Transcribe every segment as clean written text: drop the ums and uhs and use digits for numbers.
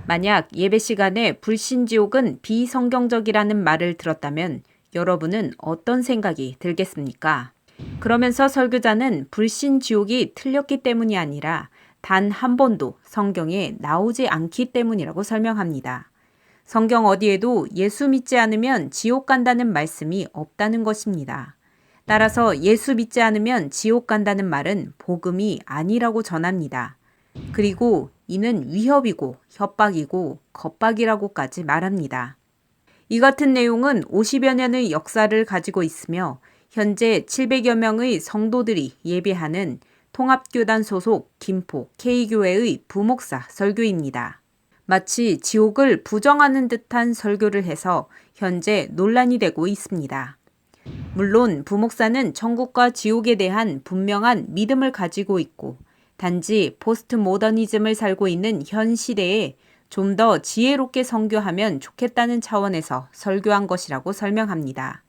만약 예배 시간에 불신지옥은 비성경적이라는 말을 들었다면 여러분은 어떤 생각이 들겠습니까? 그러면서 설교자는 불신지옥이 틀렸기 때문이 아니라 단 한 번도 성경에 나오지 않기 때문이라고 설명합니다. 성경 어디에도 예수 믿지 않으면 지옥 간다는 말씀이 없다는 것입니다. 따라서 예수 믿지 않으면 지옥 간다는 말은 복음이 아니라고 전합니다. 그리고 이는 위협이고 협박이고 겁박이라고까지 말합니다. 이 같은 내용은 50여 년의 역사를 가지고 있으며 현재 700여 명의 성도들이 예배하는 통합교단 소속 김포 K교회의 부목사 설교입니다. 마치 지옥을 부정하는 듯한 설교를 해서 현재 논란이 되고 있습니다. 물론 부목사는 천국과 지옥에 대한 분명한 믿음을 가지고 있고 단지 포스트 모더니즘을 살고 있는 현 시대에 좀 더 지혜롭게 선교하면 좋겠다는 차원에서 설교한 것이라고 설명합니다.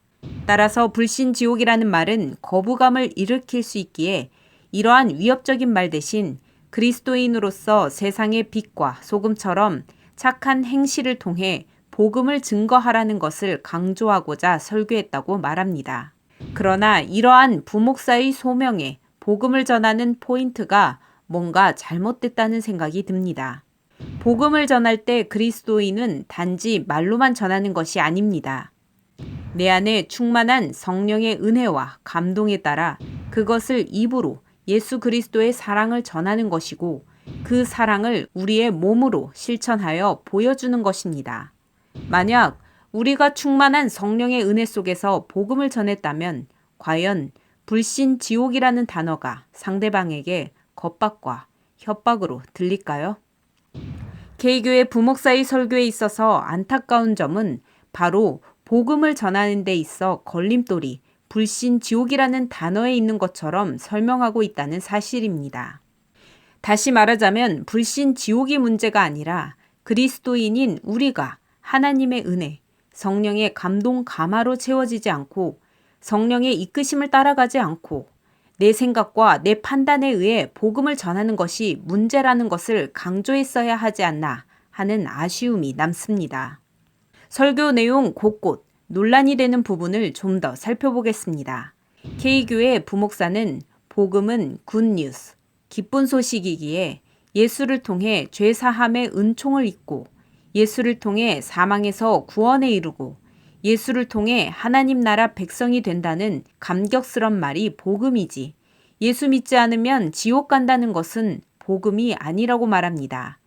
따라서 불신지옥이라는 말은 거부감을 일으킬 수 있기에 이러한 위협적인 말 대신 그리스도인으로서 세상의 빛과 소금처럼 착한 행실을 통해 복음을 증거하라는 것을 강조하고자 설교했다고 말합니다. 그러나 이러한 부목사의 소명에 복음을 전하는 포인트가 뭔가 잘못됐다는 생각이 듭니다. 복음을 전할 때 그리스도인은 단지 말로만 전하는 것이 아닙니다. 내 안에 충만한 성령의 은혜와 감동에 따라 그것을 입으로 예수 그리스도의 사랑을 전하는 것이고 그 사랑을 우리의 몸으로 실천하여 보여주는 것입니다. 만약 우리가 충만한 성령의 은혜 속에서 복음을 전했다면 과연 불신지옥이라는 단어가 상대방에게 겁박과 협박으로 들릴까요? K교회 부목사의 설교에 있어서 안타까운 점은 바로 복음을 전하는 데 있어 걸림돌이 불신지옥이라는 단어에 있는 것처럼 설명하고 있다는 사실입니다. 다시 말하자면 불신지옥이 문제가 아니라 그리스도인인 우리가 하나님의 은혜, 성령의 감동 감화로 채워지지 않고 성령의 이끄심을 따라가지 않고 내 생각과 내 판단에 의해 복음을 전하는 것이 문제라는 것을 강조했어야 하지 않나 하는 아쉬움이 남습니다. 설교 내용 곳곳 논란이 되는 부분을 좀 더 살펴보겠습니다. K교회 부목사는 복음은 굿뉴스, 기쁜 소식이기에 예수를 통해 죄사함의 은총을 입고 예수를 통해 사망에서 구원에 이르고 예수를 통해 하나님 나라 백성이 된다는 감격스런 말이 복음이지 예수 믿지 않으면 지옥 간다는 것은 복음이 아니라고 말합니다.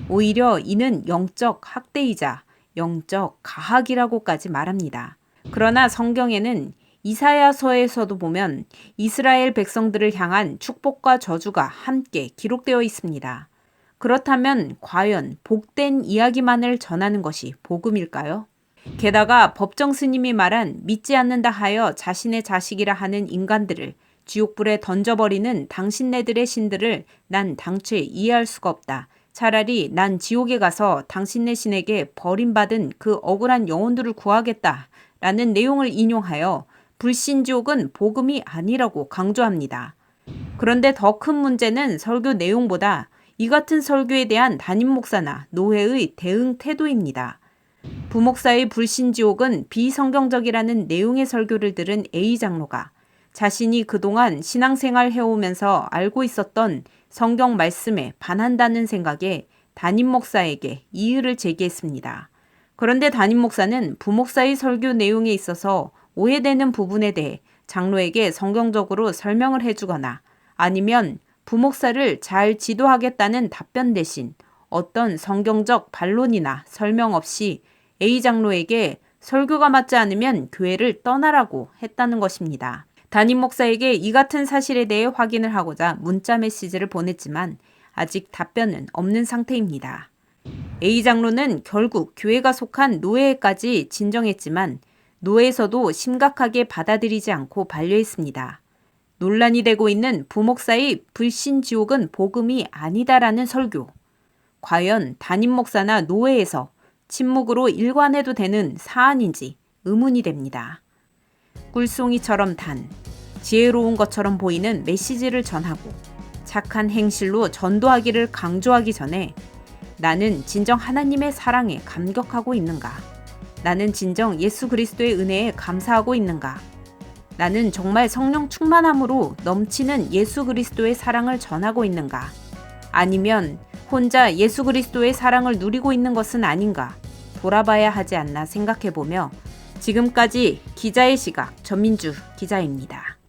오히려 이는 영적 학대이자 영적 가학이라고까지 말합니다. 그러나 성경에는 이사야서에서도 보면 이스라엘 백성들을 향한 축복과 저주가 함께 기록되어 있습니다. 그렇다면 과연 복된 이야기만을 전하는 것이 복음일까요? 게다가 법정 스님이 말한 믿지 않는다 하여 자신의 자식이라 하는 인간들을 지옥불에 던져버리는 당신네들의 신들을 난 당최 이해할 수가 없다. 차라리 난 지옥에 가서 당신네 신에게 버림받은 그 억울한 영혼들을 구하겠다. 라는 내용을 인용하여 불신지옥은 복음이 아니라고 강조합니다. 그런데 더 큰 문제는 설교 내용보다 이 같은 설교에 대한 담임 목사나 노회의 대응 태도입니다. 부목사의 불신지옥은 비성경적이라는 내용의 설교를 들은 A 장로가 자신이 그동안 신앙생활 해오면서 알고 있었던 성경 말씀에 반한다는 생각에 담임 목사에게 이의를 제기했습니다. 그런데 담임 목사는 부목사의 설교 내용에 있어서 오해되는 부분에 대해 장로에게 성경적으로 설명을 해주거나 아니면 부목사를 잘 지도하겠다는 답변 대신 어떤 성경적 반론이나 설명 없이 A 장로에게 설교가 맞지 않으면 교회를 떠나라고 했다는 것입니다. 담임 목사에게 이 같은 사실에 대해 확인을 하고자 문자 메시지를 보냈지만 아직 답변은 없는 상태입니다. A 장로는 결국 교회가 속한 노회까지 진정했지만 노회에서도 심각하게 받아들이지 않고 반려했습니다. 논란이 되고 있는 부목사의 불신지옥은 복음이 아니다라는 설교. 과연 담임 목사나 노회에서 침묵으로 일관해도 되는 사안인지 의문이 됩니다. 꿀송이처럼 단, 지혜로운 것처럼 보이는 메시지를 전하고 착한 행실로 전도하기를 강조하기 전에 나는 진정 하나님의 사랑에 감격하고 있는가? 나는 진정 예수 그리스도의 은혜에 감사하고 있는가? 나는 정말 성령 충만함으로 넘치는 예수 그리스도의 사랑을 전하고 있는가? 아니면 혼자 예수 그리스도의 사랑을 누리고 있는 것은 아닌가? 돌아봐야 하지 않나 생각해보며 지금까지 기자의 시각 전민주 기자입니다.